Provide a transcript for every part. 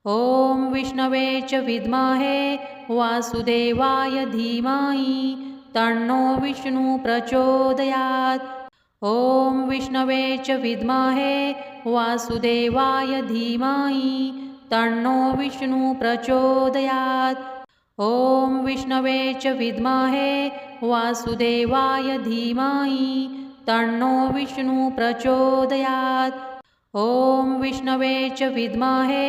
ॐ विष्णवे च विद्महे वासुदेवाय धीमहि तन्नो विष्णु प्रचोदयात्। ॐ विष्णवे च विद्महे वासुदेवाय धीमहि तन्नो विष्णु प्रचोदयात्। ॐ विष्णवे च विद्महे वासुदेवाय धीमहि तन्नो विष्णु प्रचोदयात्। ॐ विष्णवे च विद्महे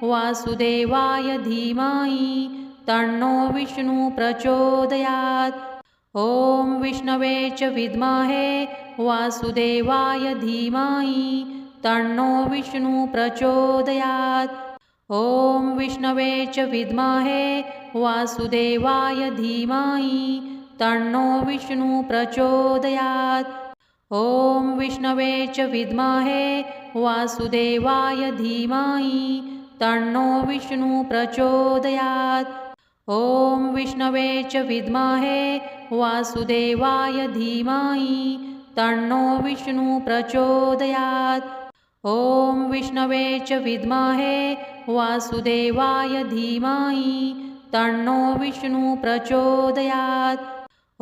वासुदेवाय धीमहि तन्नो विष्णु प्रचोदयात्। ॐ विष्णवे च विद्महे वासुदेवाय धीमहि तन्नो विष्णु प्रचोदयात्। ॐ विष्णवे च विद्महे वासुदेवाय धीमहि तन्नो विष्णु प्रचोदयात्। ॐ विष्णवे च विद्महे वासुदेवाय धीमहि तन्नो विष्णु प्रचोदयात्। ॐ विष्णवे च विद्महे वासुदेवाय धीमहि तन्नो विष्णु प्रचोदयात्। ॐ विष्णवे च विद्महे वासुदेवाय धीमहि तन्नो विष्णु प्रचोदयात्।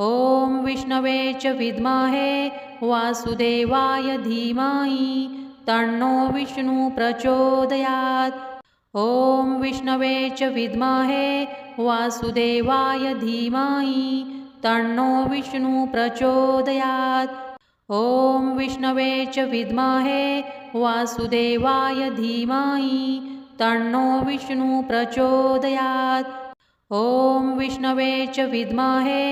ॐ विष्णवे च विद्महे वासुदेवाय धीमहि तन्नो विष्णु प्रचोदयात्। ॐ विष्णवे च विद्महे वासुदेवाय धीमहि तन्नो विष्णु प्रचोदयात्। ॐ विष्णवे च विद्महे वासुदेवाय धीमहि तन्नो विष्णु प्रचोदयात्। ॐ विष्णवे च विद्महे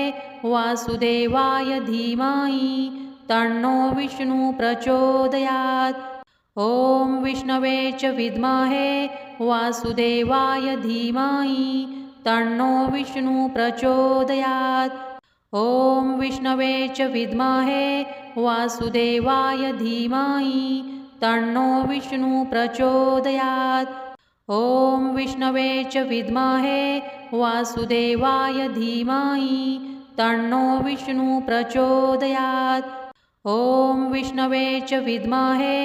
वासुदेवाय धीमहि तन्नो विष्णु प्रचोदयात्। ॐ विष्णवे च विद्महे वासुदेवाय धीमहि तन्नो विष्णु प्रचोदयात्। ॐ विष्णवे च विद्महे वासुदेवाय धीमहि तन्नो विष्णु प्रचोदयात्। ॐ विष्णवे च विद्महे वासुदेवाय धीमहि तन्नो विष्णु प्रचोदयात्। ॐ विष्णवे च विद्महे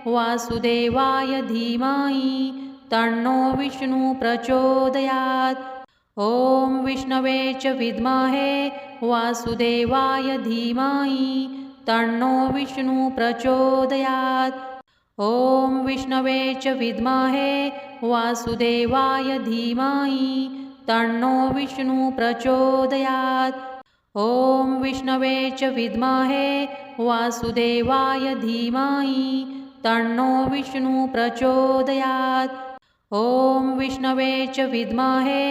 वासुदेवाय धीमहि तन्नो विष्णु प्रचोदयात्। ॐ विष्णवे च विद्महे वासुदेवाय धीमहि तन्नो विष्णु प्रचोदयात्। ॐ विष्णवे च विद्महे वासुदेवाय धीमहि तन्नो विष्णु प्रचोदयात्। ॐ विष्णवे च विद्महे वासुदेवाय धीमहि तन्नो विष्णु प्रचोदयात्। ॐ विष्णवे च विद्महे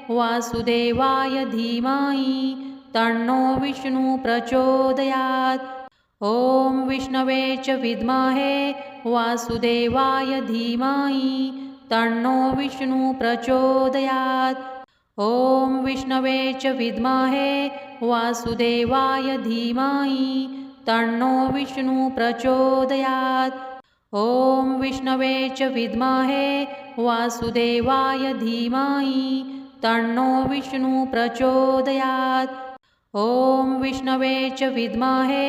वासुदेवाय धीमहि तन्नो विष्णु प्रचोदयात्। ॐ विष्णवे च विद्महे वासुदेवाय धीमहि तन्नो विष्णु प्रचोदयात्। ॐ विष्णवे च विद्महे वासुदेवाय धीमहि तन्नो विष्णु प्रचोदयात्। ॐ विष्णवे च विद्महे वासुदेवाय धीमहि तन्नो विष्णु प्रचोदयात्। ॐ विष्णवे च विद्महे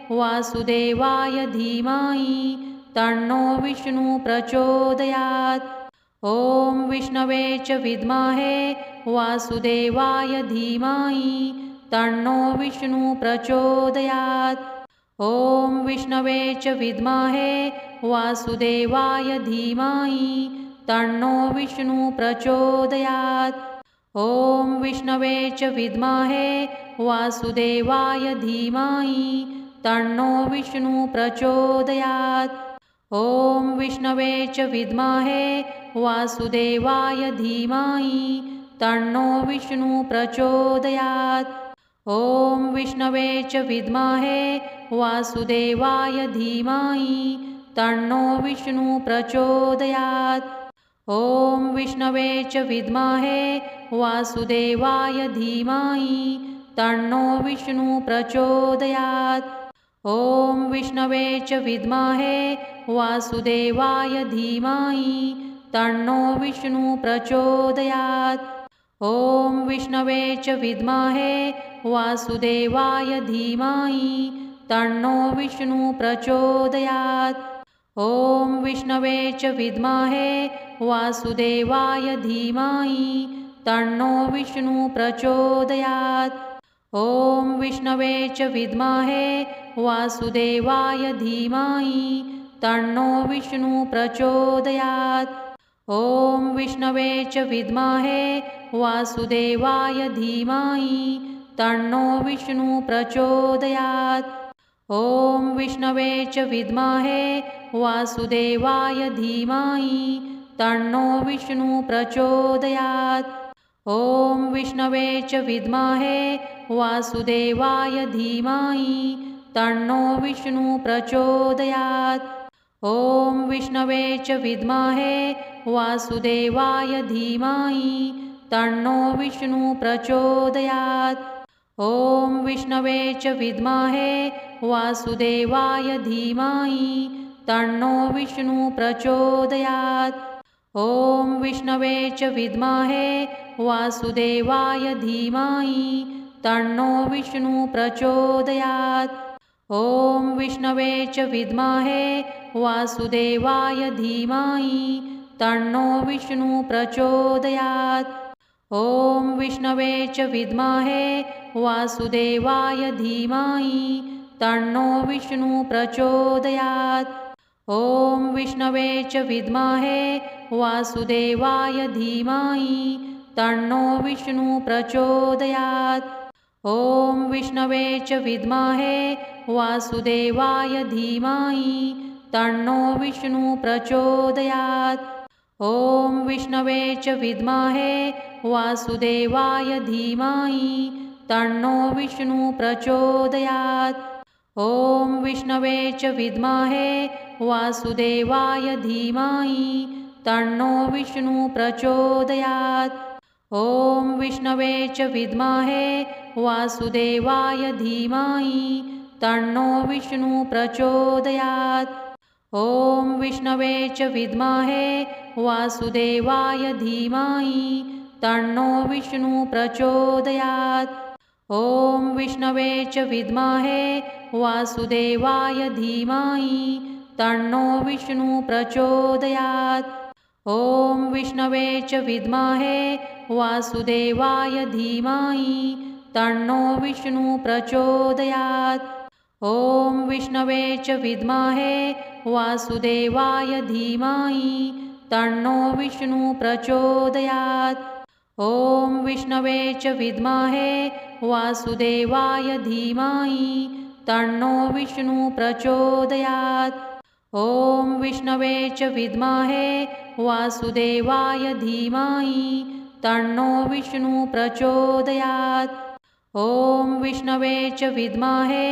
वासुदेवाय धीमहि तन्नो विष्णु प्रचोदयात्। ॐ विष्णवे च विद्महे वासुदेवाय धीमहि तन्नो विष्णु प्रचोदयात्। ॐ विष्णवे च विद्महे वासुदेवाय धीमहि तन्नो विष्णु प्रचोदयात्। ॐ विष्णवे च विद्महे वासुदेवाय धीमहि तन्नो विष्णु प्रचोदयात्। ॐ विष्णवे च विद्महे वासुदेवाय धीमहि तन्नो विष्णु प्रचोदयात्। ॐ विष्णवे च विद्महे वासुदेवाय धीमहि तन्नो विष्णु प्रचोदयात्। ॐ विष्णवे च विद्महे वासुदेवाय धीमहि तन्नो विष्णु प्रचोदयात्। ॐ विष्णवे च विद्महे वासुदेवाय धीमहि तन्नो विष्णु प्रचोदयात्। ॐ विष्णवे च विद्महे वासुदेवाय धीमहि तन्नो विष्णु प्रचोदयात्। ॐ विष्णवे च विद्महे वासुदेवाय धीमहि तन्नो विष्णुः प्रचोदयात्। ॐ विष्णवे च विद्महे वासुदेवाय धीमहि तन्नो विष्णुः प्रचोदयात्। ॐ विष्णवे च विद्महे वासुदेवाय धीमहि तन्नो विष्णुः प्रचोदयात्। ॐ विष्णवे च विद्महे वासुदेवाय धीमहि तन्नो विष्णुः प्रचोदयात्। ॐ विष्णवे च विद्महे वासुदेवाय धीमहि तन्नो विष्णुः प्रचोदयात्। ॐ विष्णवे च विद्महे वासुदेवाय धीमहि तन्नो विष्णुः प्रचोदयात्। ॐ विष्णवे च विद्महे वासुदेवाय धीमहि तन्नो विष्णुः प्रचोदयात्। ॐ विष्णवे च विद्महे वासुदेवाय धीमहि तन्नो विष्णुः प्रचोदयात्। ॐ विष्णवे च विद्महे वासुदेवाय धीमहि तन्नो विष्णुः प्रचोदयात्। ॐ विष्णवे च विद्महे वासुदेवाय धीमहि तन्नो विष्णुः प्रचोदयात्। ॐ विष्णवे च विद्महे वासुदेवाय धीमहि तन्नो विष्णुः प्रचोदयात्। ॐ विष्णवे च विद्महे वासुदेवाय धीमहि तन्नो विष्णुः प्रचोदयात्। ॐ विष्णवे च विद्महे वासुदेवाय धीमहि तन्नो विष्णुः प्रचोदयात्। ॐ विष्णवे च विद्महे वासुदेवाय धीमहि तन्नो विष्णुः प्रचोदयात्। ॐ विष्णवे च विद्महे वासुदेवाय धीमहि तन्नो विष्णुः प्रचोदयात्। ॐ विष्णवे च विद्महे वासुदेवाय धीमहि तन्नो विष्णुः प्रचोदयात्। ॐ विष्णवे च विद्महे वासुदेवाय धीमहि तन्नो विष्णुः प्रचोदयात्। ॐ विष्णवे च विद्महे वासुदेवाय धीमहि तन्नो विष्णुः प्रचोदयात्। ॐ विष्णवे च विद्महे वासुदेवाय धीमहि तन्नो विष्णुः प्रचोदयात्। ॐ विष्णवे च विद्महे वासुदेवाय धीमहि तन्नो विष्णुः प्रचोदयात्। ॐ विष्णवे च विद्महे वासुदेवाय धीमहि तन्नो विष्णुः प्रचोदयात्। ॐ विष्णवे च विद्महे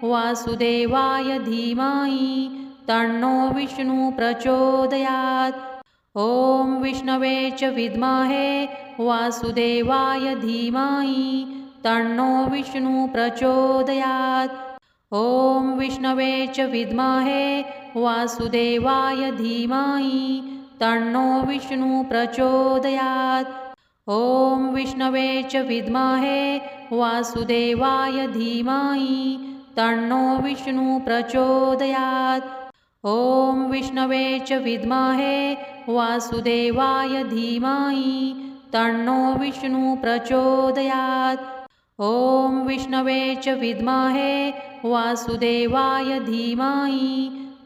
वासुदेवाय धीमहि तन्नो विष्णुः प्रचोदयात्। ॐ विष्णवे च विद्महे वासुदेवाय धीमहि तन्नो विष्णुः प्रचोदयात्। ॐ विष्णवे च विद्महे वासुदेवाय धीमहि तन्नो विष्णुः प्रचोदयात्। ॐ विष्णवे च विद्महे वासुदेवाय धीमहि तन्नो विष्णुः प्रचोदयात्। ॐ विष्णवे च विद्महे वासुदेवाय धीमहि तन्नो विष्णुः प्रचोदयात्। ॐ विष्णवे च विद्महे वासुदेवाय धीमहि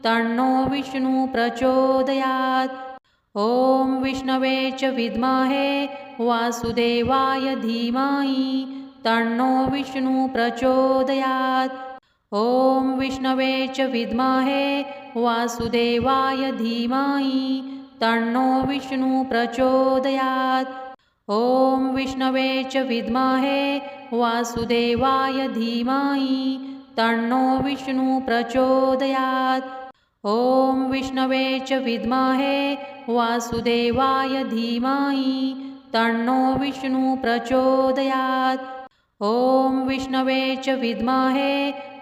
तन्नो विष्णुः प्रचोदयात्। ॐ विष्णवे च विद्महे वासुदेवाय धीमहि तन्नो विष्णुः प्रचोदयात्। ॐ विष्णवे च विद्महे वासुदेवाय धीमहि तन्नो विष्णुः प्रचोदयात्। ॐ विष्णवे च विद्महे वासुदेवाय धीमहि तन्नो विष्णुः प्रचोदयात्। ॐ विष्णवे च विद्महे वासुदेवाय धीमहि तन्नो विष्णुः प्रचोदयात्। ॐ विष्णवे च विद्महे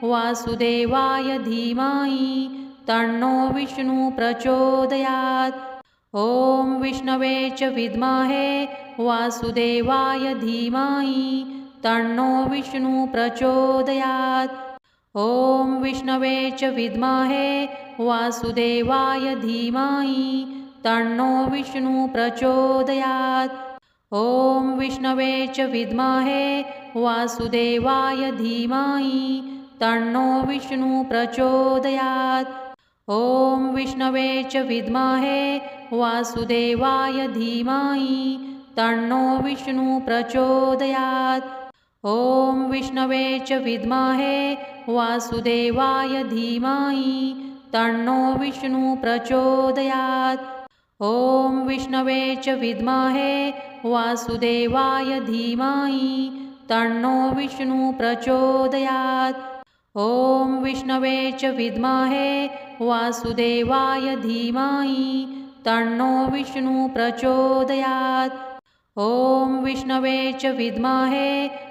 वासुदेवाय धीमहि तन्नो विष्णुः प्रचोदयात्। ॐ विष्णवे च विद्महे वासुदेवाय धीमहि तन्नो विष्णुः प्रचोदयात्। ॐ विष्णवे च विद्महे वासुदेवाय धीमहि तन्नो विष्णु प्रचोदयात्। ॐ विष्णवे च विद्महे वासुदेवाय धीमहि तन्नो विष्णु प्रचोदयात्। ॐ विष्णवे च विद्महे वासुदेवाय धीमहि तन्नो विष्णु प्रचोदयात्। ॐ विष्णवे च विद्महे वासुदेवाय धीमहि तन्नो विष्णु प्रचोदयात्। ॐ विष्णवे च विद्महे वासुदेवाय धीमहि तन्नो विष्णु प्रचोदयात्। ॐ विष्णवे च विद्महे वासुदेवाय धीमहि तन्नो विष्णु प्रचोदयात्। ॐ विष्णवे च विद्महे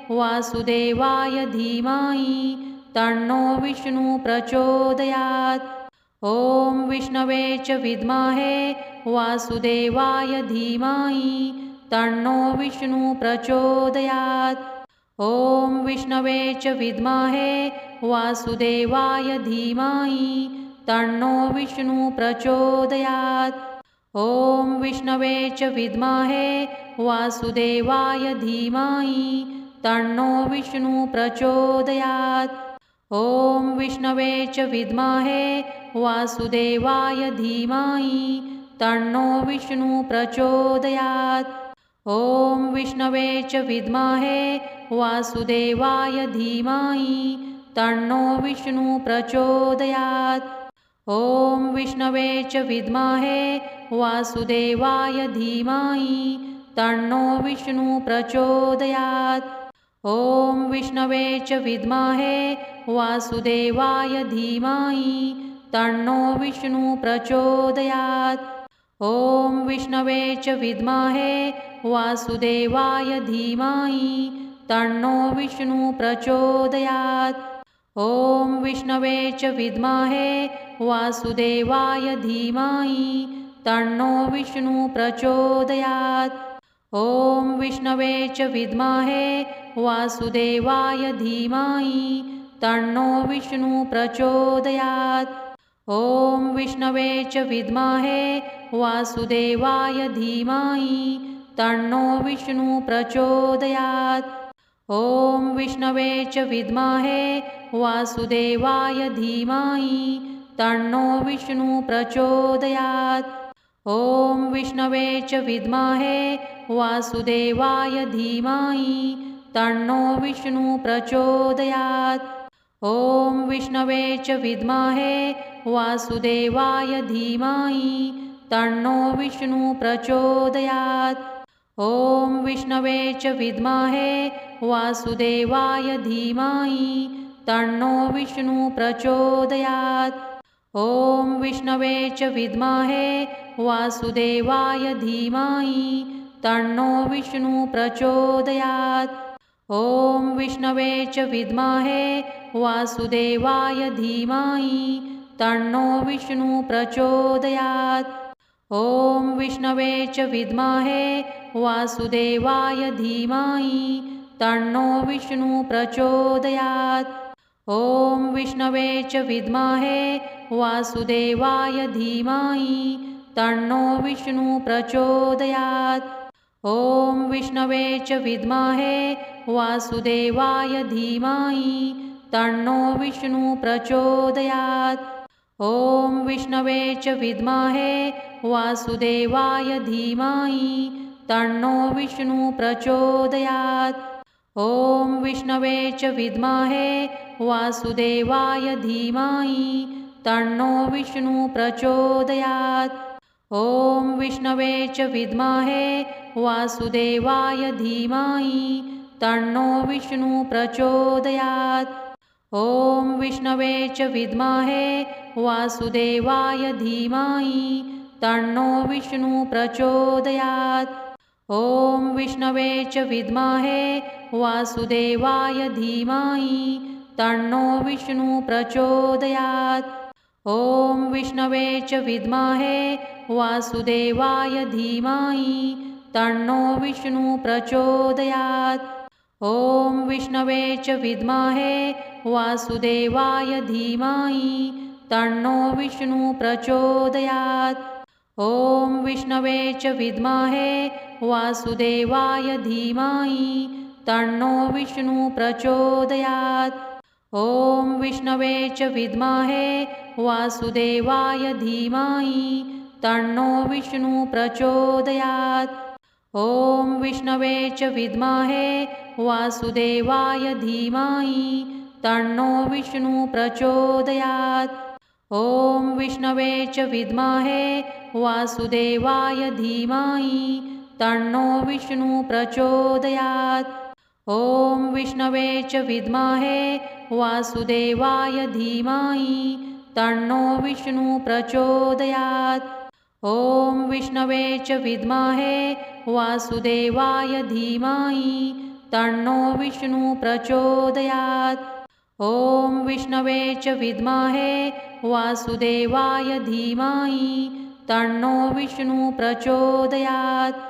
वासुदेवाय धीमहि तन्नो विष्णु प्रचोदयात्। ॐ विष्णवे च विद्महे वासुदेवाय धीमहि तन्नो विष्णु प्रचोदयात्। ॐ विष्णवे च विद्महे वासुदेवाय धीमहि तन्नो विष्णु प्रचोदयात्। ॐ विष्णवे च विद्महे वासुदेवाय धीमहि तन्नो विष्णु प्रचोदयात्। ॐ विष्णवे च विद्महे वासुदेवाय धीमहि तन्नो विष्णु प्रचोदयात्। ॐ विष्णवे च विद्महे वासुदेवाय धीमहि तन्नो विष्णु प्रचोदयात्। ॐ विष्णवे च विद्महे वासुदेवाय धीमहि तन्नो विष्णु प्रचोदयात्। ॐ विष्णवे च विद्महे वासुदेवाय धीमहि तन्नो विष्णु प्रचोदयात्। ॐ विष्णवे च विद्महे वासुदेवाय धीमहि तन्नो विष्णु प्रचोदयात्। ॐ विष्णवे च विद्महे वासुदेवाय धीमहि तन्नो विष्णु प्रचोदयात्। ॐ विष्णवे च विद्महे वासुदेवाय धीमहि तन्नो विष्णु प्रचोदयात्। ॐ विष्णवे च विद्महे वासुदेवाय धीमहि तन्नो विष्णु प्रचोदयात्। ॐ विष्णवे च विद्महे वासुदेवाय धीमहि तन्नो विष्णु प्रचोदयात्। ॐ विष्णवे च विद्महे वासुदेवाय धीमहि तन्नो विष्णु प्रचोदयात्। ॐ विष्णवे च विद्महे वासुदेवाय धीमहि तन्नो विष्णु प्रचोदयात्। ॐ विष्णवे च विद्महे वासुदेवाय धीमहि तन्नो विष्णु प्रचोदयात्। ॐ विष्णवे च विद्महे वासुदेवाय धीमहि तन्नो विष्णु प्रचोदयात्। ॐ विष्णवे च विद्महे वासुदेवाय धीमहि तन्नो विष्णु प्रचोदयात्। ॐ विष्णवे च विद्महे वासुदेवाय धीमहि तन्नो विष्णु प्रचोदयात्। ॐ विष्णवे च विद्महे वासुदेवाय धीमहि तन्नो विष्णु प्रचोदयात्। ॐ विष्णवे च विद्महे वासुदेवाय धीमहि तन्नो विष्णु प्रचोदयात्। ॐ विष्णवे च विद्महे वासुदेवाय धीमहि तन्नो विष्णु प्रचोदयात्। ॐ विष्णवे च विद्महे वासुदेवाय धीमहि तन्नो विष्णु प्रचोदयात्। ॐ विष्णवे च विद्महे वासुदेवाय धीमहि तन्नो विष्णु प्रचोदयात्। ॐ विष्णवे च विद्महे वासुदेवाय धीमहि तन्नो विष्णु प्रचोदयात्। ॐ विष्णवे च विद्महे वासुदेवाय धीमहि तन्नो विष्णु प्रचोदयात्। ॐ विष्णवे च विद्महे वासुदेवाय धीमहि तन्नो विष्णु प्रचोदयात्। ॐ विष्णवे च विद्महे वासुदेवाय धीमहि तन्नो विष्णु प्रचोदयात्। ॐ विष्णवे च विद्महे वासुदेवाय धीमहि तन्नो विष्णु प्रचोदयात्। ॐ विष्णवे च विद्महे वासुदेवाय धीमहि तन्नो विष्णु प्रचोदयात्। ॐ विष्णवे च विद्महे वासुदेवाय धीमहि तन्नो विष्णु प्रचोदयात्। ॐ विष्णवे च विद्महे वासुदेवाय धीमहि तन्नो विष्णु प्रचोदयात्। ॐ विष्णवे च विद्महे वासुदेवाय धीमहि तन्नो विष्णु प्रचोदयात्। ॐ विष्णवे च विद्महे वासुदेवाय धीमहि तन्नो विष्णु प्रचोदयात्। ॐ विष्णवे च विद्महे वासुदेवाय धीमहि तन्नो विष्णु प्रचोदयात्।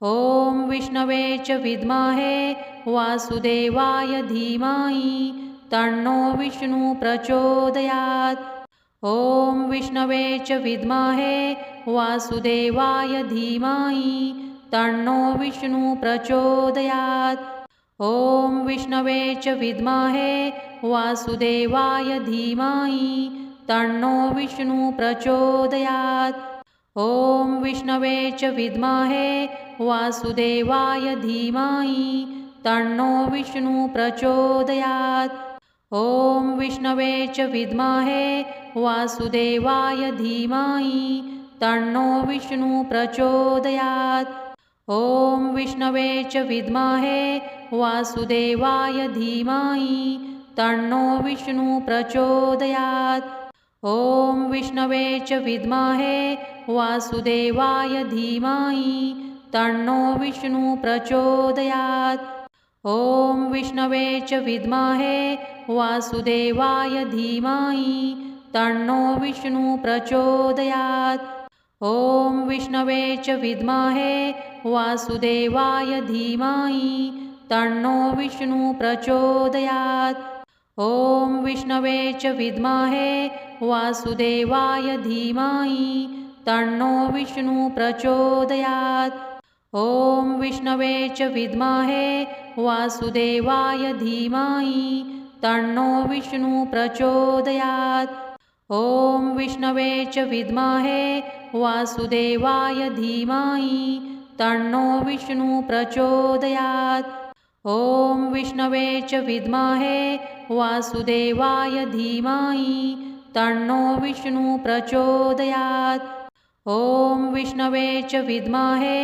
ॐ विष्णवे च विद्महे वासुदेवाय धीमहि तन्नो विष्णु प्रचोदयात्। ॐ विष्णवे च विद्महे वासुदेवाय धीमहि तन्नो विष्णु प्रचोदयात्। ॐ विष्णवे च विद्महे वासुदेवाय धीमहि तन्नो विष्णु प्रचोदयात्। ॐ विष्णवे च विद्महे वासुदेवाय धीमहि तन्नो विष्णु प्रचोदयात्। ॐ विष्णवे च विद्महे वासुदेवाय धीमहि तन्नो विष्णु प्रचोदयात्। ॐ विष्णवे च विद्महे वासुदेवाय धीमहि तन्नो विष्णु प्रचोदयात्। ॐ विष्णवे च विद्महे वासुदेवाय धीमहि तन्नो विष्णु प्रचोदयात्। ॐ विष्णवे च विद्महे वासुदेवाय धीमहि तन्नो विष्णु प्रचोदयात्। ॐ विष्णवे च विद्महे वासुदेवाय धीमहि तन्नो विष्णु प्रचोदयात्। ॐ विष्णवे च विद्महे वासुदेवाय धीमहि तन्नो विष्णु प्रचोदयात्। ॐ विष्णवे च विद्महे वासुदेवाय धीमहि तन्नो विष्णु प्रचोदयात्। ॐ विष्णवे च विद्महे वासुदेवाय धीमहि तन्नो विष्णु प्रचोदयात्। ॐ विष्णवे च विद्महे वासुदेवाय धीमहि तन्नो विष्णु प्रचोदयात्। ॐ विष्णवे च विद्महे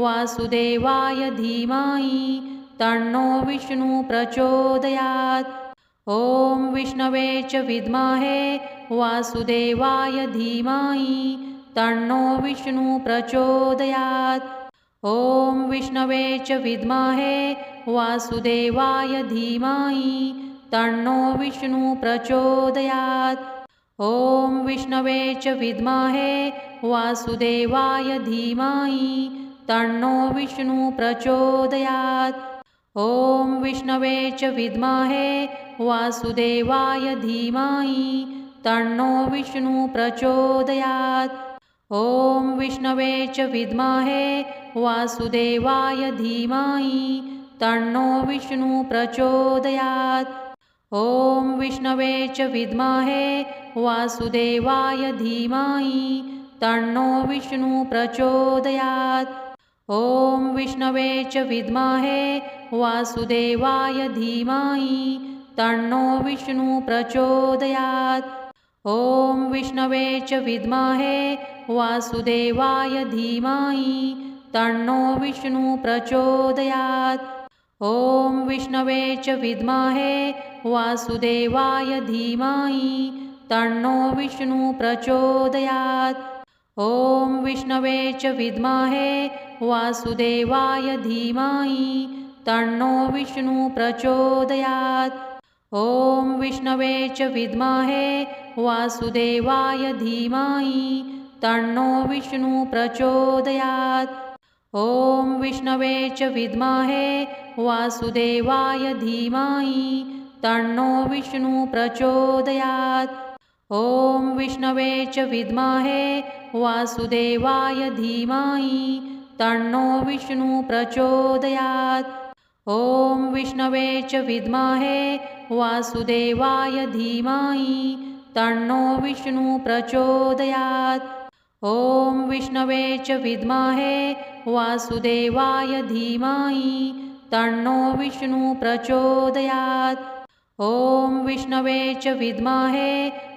वासुदेवाय धीमहि तन्नो विष्णु प्रचोदयात्। ॐ विष्णवे च विद्महे वासुदेवाय धीमहि तन्नो विष्णु प्रचोदयात्। ॐ विष्णवे च विद्महे वासुदेवाय धीमहि तन्नो विष्णु प्रचोदयात्। ॐ विष्णवे च विद्महे वासुदेवाय धीमहि तन्नो विष्णु प्रचोदयात्। ॐ विष्णवे च विद्महे वासुदेवाय धीमहि तन्नो विष्णु प्रचोदयात्। ॐ विष्णवे च विद्महे वासुदेवाय धीमहि तन्नो विष्णु प्रचोदयात्। ॐ विष्णवे च विद्महे वासुदेवाय धीमहि तन्नो विष्णु प्रचोदयात्। ॐ विष्णवे च विद्महे वासुदेवाय धीमहि तन्नो विष्णु प्रचोदयात्। ॐ विष्णवे च विद्महे वासुदेवाय धीमहि तन्नो विष्णु प्रचोदयात्। ॐ विष्णवे च विद्महे वासुदेवाय धीमहि तन्नो विष्णु प्रचोदयात्। ॐ विष्णवे च विद्महे वासुदेवाय धीमहि तन्नो विष्णु प्रचोदयात्। ॐ विष्णवे च विद्महे वासुदेवाय धीमहि तन्नो विष्णु प्रचोदयात्। ॐ विष्णवे च विद्महे वासुदेवाय धीमहि तन्नो विष्णु प्रचोदयात्। ॐ विष्णवे च विद्महे वासुदेवाय धीमहि तन्नो विष्णुः प्रचोदयात्। ॐ विष्णवे च विद्महे वासुदेवाय धीमहि तन्नो विष्णुः प्रचोदयात्। ॐ विष्णवे च विद्महे वासुदेवाय धीमहि तन्नो विष्णुः प्रचोदयात्। ॐ विष्णवे च विद्महे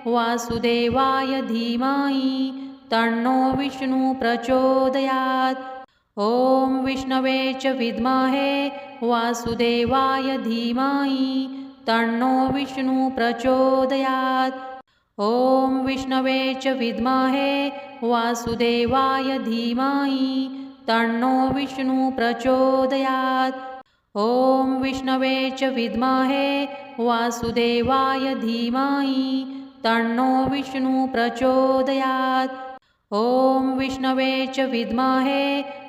वासुदेवाय धीमहि तन्नो विष्णुः प्रचोदयात्। ॐ विष्णवे च विद्महे वासुदेवाय धीमहि तन्नो विष्णुः प्रचोदयात्। ॐ विष्णवे च विद्महे वासुदेवाय धीमहि तन्नो विष्णुः प्रचोदयात्। ॐ विष्णवे च विद्महे वासुदेवाय धीमहि तन्नो विष्णुः प्रचोदयात्। ॐ विष्णवे च विद्महे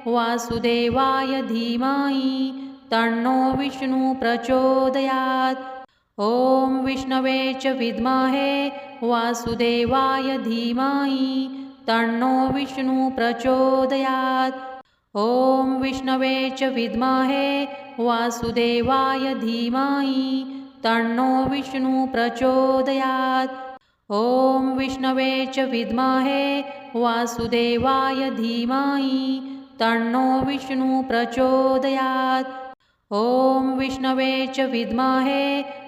वासुदेवाय धीमहि तन्नो विष्णुः प्रचोदयात्। ॐ विष्णवे च विद्महे वासुदेवाय धीमहि तन्नो विष्णुः प्रचोदयात्। ॐ विष्णवे च विद्महे वासुदेवाय धीमहि तन्नो विष्णुः प्रचोदयात्। ॐ विष्णवे च विद्महे वासुदेवाय धीमहि तन्नो विष्णुः प्रचोदयात्। ॐ विष्णवे च विद्महे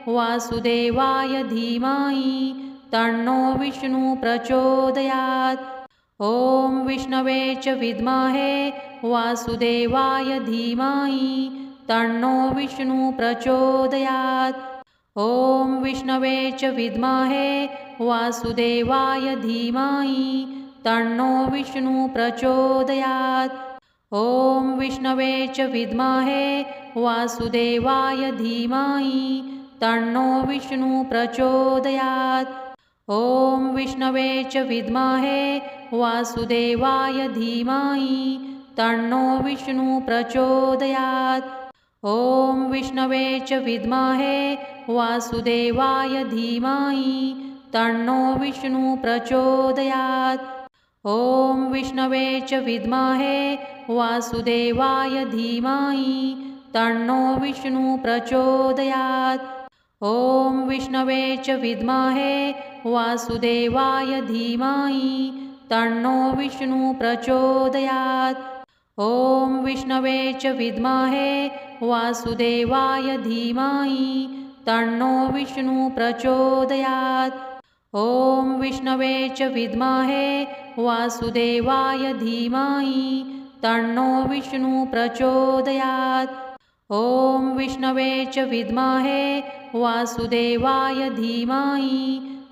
वासुदेवाय धीमहि तन्नो विष्णुः प्रचोदयात्। ॐ विष्णवे च विद्महे वासुदेवाय धीमहि तन्नो विष्णुः प्रचोदयात्। ॐ विष्णवे च विद्महे वासुदेवाय धीमहि तन्नो विष्णुः प्रचोदयात्। ॐ विष्णवे च विद्महे वासुदेवाय धीमहि तन्नो विष्णुः प्रचोदयात्। ॐ विष्णवे च विद्महे वासुदेवाय धीमहि तन्नो विष्णुः प्रचोदयात्। ॐ विष्णवे च विद्महे वासुदेवाय धीमहि तन्नो विष्णुः प्रचोदयात्। ॐ विष्णवे च विद्महे वासुदेवाय धीमहि तन्नो विष्णुः प्रचोदयात्। ॐ विष्णवे च विद्महे वासुदेवाय धीमहि तन्नो विष्णुः प्रचोदयात्। ॐ विष्णवे च विद्महे वासुदेवाय धीमहि तन्नो विष्णुः प्रचोदयात्। ॐ विष्णवे च विद्महे वासुदेवाय धीमहि तन्नो विष्णुः प्रचोदयात्। ॐ विष्णवे च विद्महे वासुदेवाय धीमहि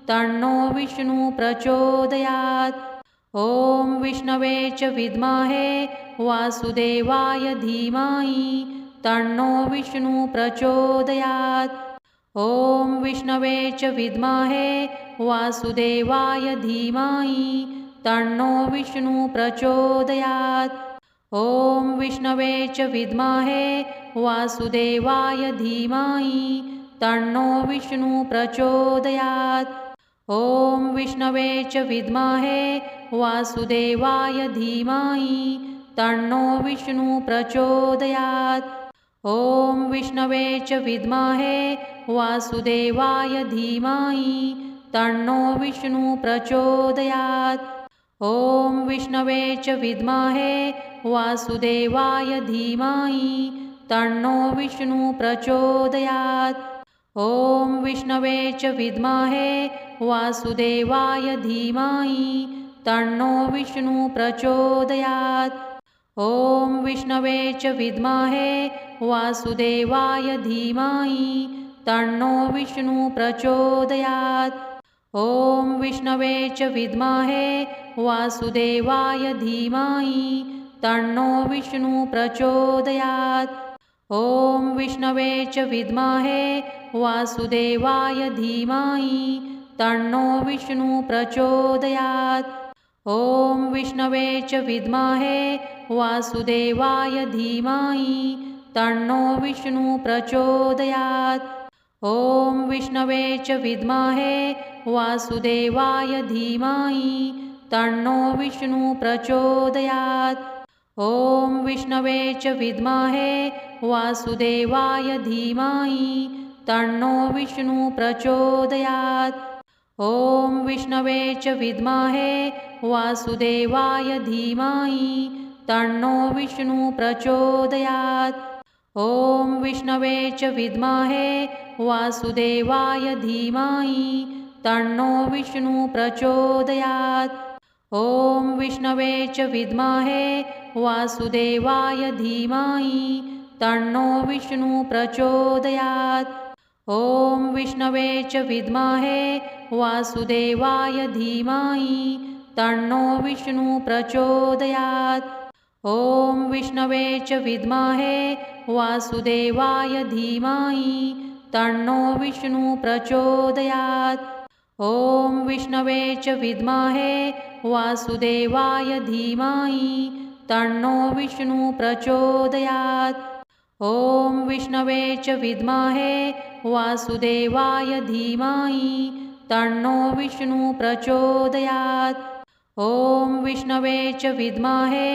तन्नो विष्णुः प्रचोदयात्। ॐ विष्णवे च विद्महे वासुदेवाय धीमहि तन्नो विष्णुः प्रचोदयात्। ॐ विष्णवे च विद्महे वासुदेवाय धीमहि तन्नो विष्णुः प्रचोदयात्। ॐ विष्णवे च विद्महे वासुदेवाय धीमहि तन्नो विष्णुः प्रचोदयात्। ॐ विष्णवे च विद्महे वासुदेवाय धीमहि तन्नो विष्णुः प्रचोदयात्। ॐ विष्णवे च विद्महे वासुदेवाय धीमहि तन्नो विष्णुः प्रचोदयात्। ॐ विष्णवे च विद्महे वासुदेवाय धीमहि तन्नो विष्णुः प्रचोदयात्। ॐ विष्णवे च विद्महे वासुदेवाय धीमहि तन्नो विष्णुः प्रचोदयात्। ॐ विष्णवे च विद्महे वासुदेवाय धीमहि तन्नो विष्णुः प्रचोदयात्। ॐ विष्णवे च विद्महे वासुदेवाय धीमहि तन्नो विष्णुः प्रचोदयात्। ॐ विष्णवे च विद्महे वासुदेवाय धीमहि तन्नो विष्णुः प्रचोदयात्। ॐ विष्णवे च विद्महे वासुदेवाय धीमहि तन्नो विष्णुः प्रचोदयात्। ॐ विष्णवे च विद्महे वासुदेवाय धीमहि तन्नो विष्णुः प्रचोदयात्। ॐ विष्णवे च विद्महे वासुदेवाय धीमहि तन्नो विष्णुः प्रचोदयात्। ॐ विष्णवे च विद्महे वासुदेवाय धीमहि तन्नो विष्णुः प्रचोदयात्। ॐ विष्णवे च विद्महे वासुदेवाय धीमहि तन्नो विष्णुः प्रचोदयात्। ॐ विष्णवे च विद्महे वासुदेवाय धीमहि तन्नो विष्णुः प्रचोदयात्। ॐ विष्णवे च विद्महे वासुदेवाय धीमहि तन्नो विष्णुः प्रचोदयात्। ॐ विष्णवे च विद्महे वासुदेवाय धीमहि तन्नो विष्णुः प्रचोदयात्। ॐ विष्णवे च विद्महे वासुदेवाय धीमहि तन्नो विष्णुः प्रचोदयात्। ॐ विष्णवे च विद्महे वासुदेवाय धीमहि तन्नो विष्णुः प्रचोदयात्। ॐ विष्णवे च विद्महे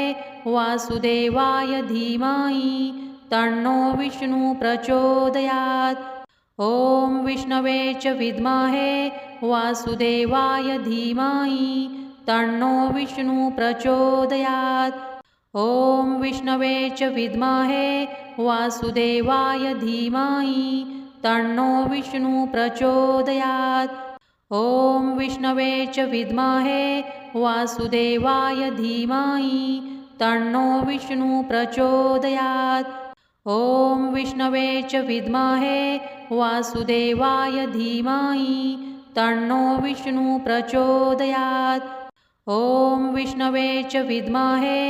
वासुदेवाय धीमहि तन्नो विष्णुः प्रचोदयात्। ॐ विष्णवे च विद्महे वासुदेवाय धीमहि तन्नो विष्णुः प्रचोदयात्। ॐ विष्णवे च विद्महे वासुदेवाय धीमहि तन्नो विष्णुः प्रचोदयात्। ॐ विष्णवे च विद्महे वासुदेवाय धीमहि तन्नो विष्णुः प्रचोदयात्। ॐ विष्णवे च विद्महे वासुदेवाय धीमहि तन्नो विष्णुः प्रचोदयात्। ॐ विष्णवे च विद्महे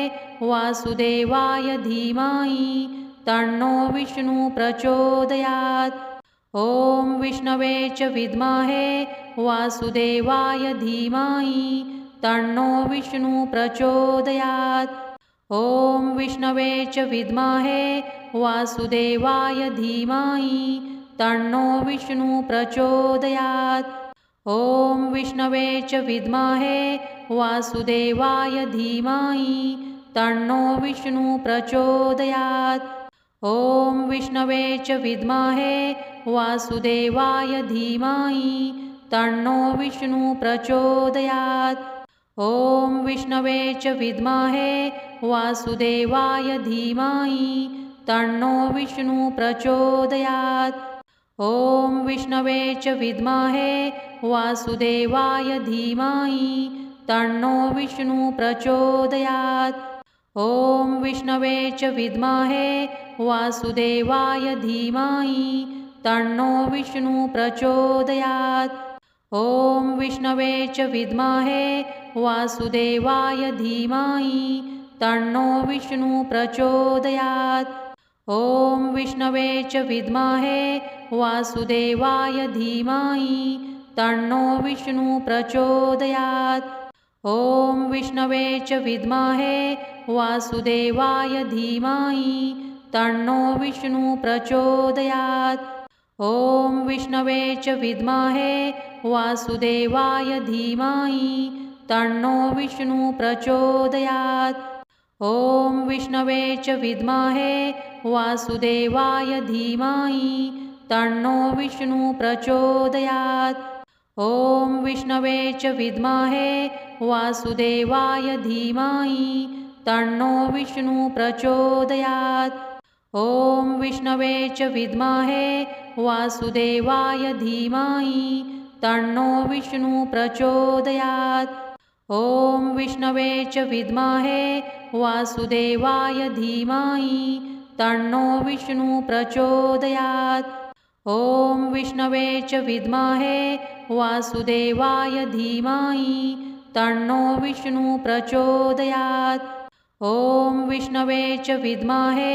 वासुदेवाय धीमहि तन्नो विष्णुः प्रचोदयात्। ॐ विष्णवे च विद्महे वासुदेवाय धीमहि तन्नो विष्णुः प्रचोदयात्। ॐ विष्णवे च विद्महे वासुदेवाय धीमहि तन्नो विष्णुः प्रचोदयात्। ॐ विष्णवे च विद्महे वासुदेवाय धीमहि तन्नो विष्णुः प्रचोदयात्। ॐ विष्णवे च विद्महे वासुदेवाय धीमहि तन्नो विष्णुः प्रचोदयात्। ॐ विष्णवे च विद्महे वासुदेवाय धीमहि तन्नो विष्णुः प्रचोदयात्। ॐ विष्णवे च विद्महे वासुदेवाय धीमहि तन्नो विष्णुः प्रचोदयात्। ॐ विष्णवे च विद्महे वासुदेवाय धीमहि तन्नो विष्णुः प्रचोदयात्। ॐ विष्णवे च विद्महे वासुदेवाय धीमहि तन्नो विष्णुः प्रचोदयात्। ॐ विष्णवे च विद्महे वासुदेवाय धीमहि तन्नो विष्णुः प्रचोदयात्। ॐ विष्णवे च विद्महे वासुदेवाय धीमहि तन्नो विष्णुः प्रचोदयात्। ॐ विष्णवे च विद्महे वासुदेवाय धीमहि तन्नो विष्णुः प्रचोदयात्। ॐ विष्णवे च विद्महे वासुदेवाय धीमहि तन्नो विष्णुः प्रचोदयात्। ॐ विष्णवे च विद्महे वासुदेवाय धीमहि तन्नो विष्णुः प्रचोदयात्। ॐ विष्णवे च विद्महे वासुदेवाय धीमहि तन्नो विष्णुः प्रचोदयात्। ॐ विष्णवे च विद्महे वासुदेवाय धीमहि तन्नो विष्णुः प्रचोदयात्। ॐ विष्णवे च विद्महे वासुदेवाय धीमहि तन्नो विष्णुः प्रचोदयात्। ॐ विष्णवे च विद्महे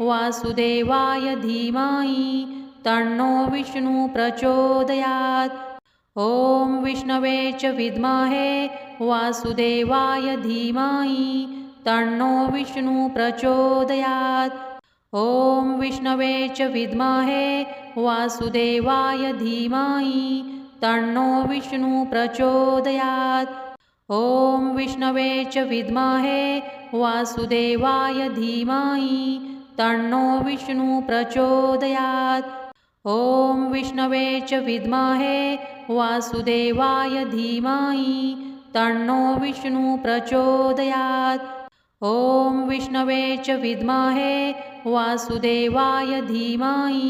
वासुदेवाय धीमहि तन्नो विष्णुः प्रचोदयात्। ॐ विष्णवे च विद्महे वासुदेवाय धीमहि तन्नो विष्णुः प्रचोदयात्। ॐ विष्णवे च विद्महे वासुदेवाय धीमहि तन्नो विष्णु प्रचोदयात्। ॐ विष्णवे च विद्महे वासुदेवाय धीमहि तन्नो विष्णु प्रचोदयात्। ॐ विष्णवे च विद्महे वासुदेवाय धीमहि तन्नो विष्णु प्रचोदयात्। ॐ विष्णवे च विद्महे वासुदेवाय धीमहि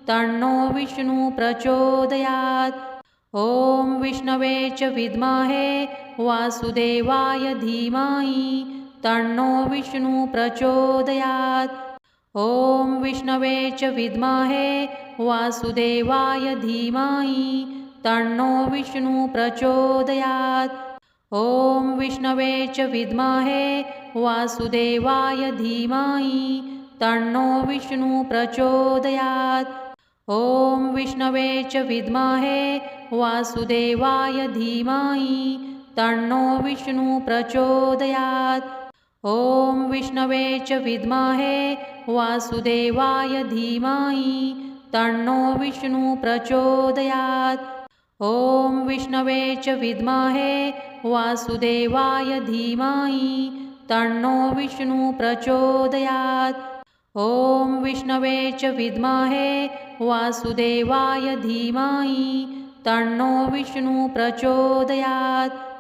तन्नो विष्णु प्रचोदयात्। ॐ विष्णवे च विद्महे वासुदेवाय धीमहि तन्नो विष्णु प्रचोदयात्। ॐ विष्णवे च विद्महे वासुदेवाय धीमहि तन्नो विष्णु प्रचोदयात्। ॐ विष्णवे च विद्महे वासुदेवाय धीमहि तन्नो विष्णु प्रचोदयात्। ॐ विष्णवे च विद्महे वासुदेवाय धीमहि तन्नो विष्णु प्रचोदयात्। ॐ विष्णवे च विद्महे वासुदेवाय धीमहि तन्नो विष्णु प्रचोदयात्। ॐ विष्णवे च विद्महे वासुदेवाय धीमहि तन्नो विष्णु प्रचोदयात्। ॐ विष्णवे च विद्महे वासुदेवाय धीमहि तन्नो विष्णु प्रचोदयात्। ॐ विष्णवे च विद्महे वासुदेवाय धीमहि तन्नो विष्णु प्रचोदयात्। ॐ विष्णवे च विद्महे वासुदेवाय धीमहि तन्नो विष्णु प्रचोदयात्। ॐ विष्णवे च विद्महे वासुदेवाय धीमहि तन्नो विष्णु प्रचोदयात्।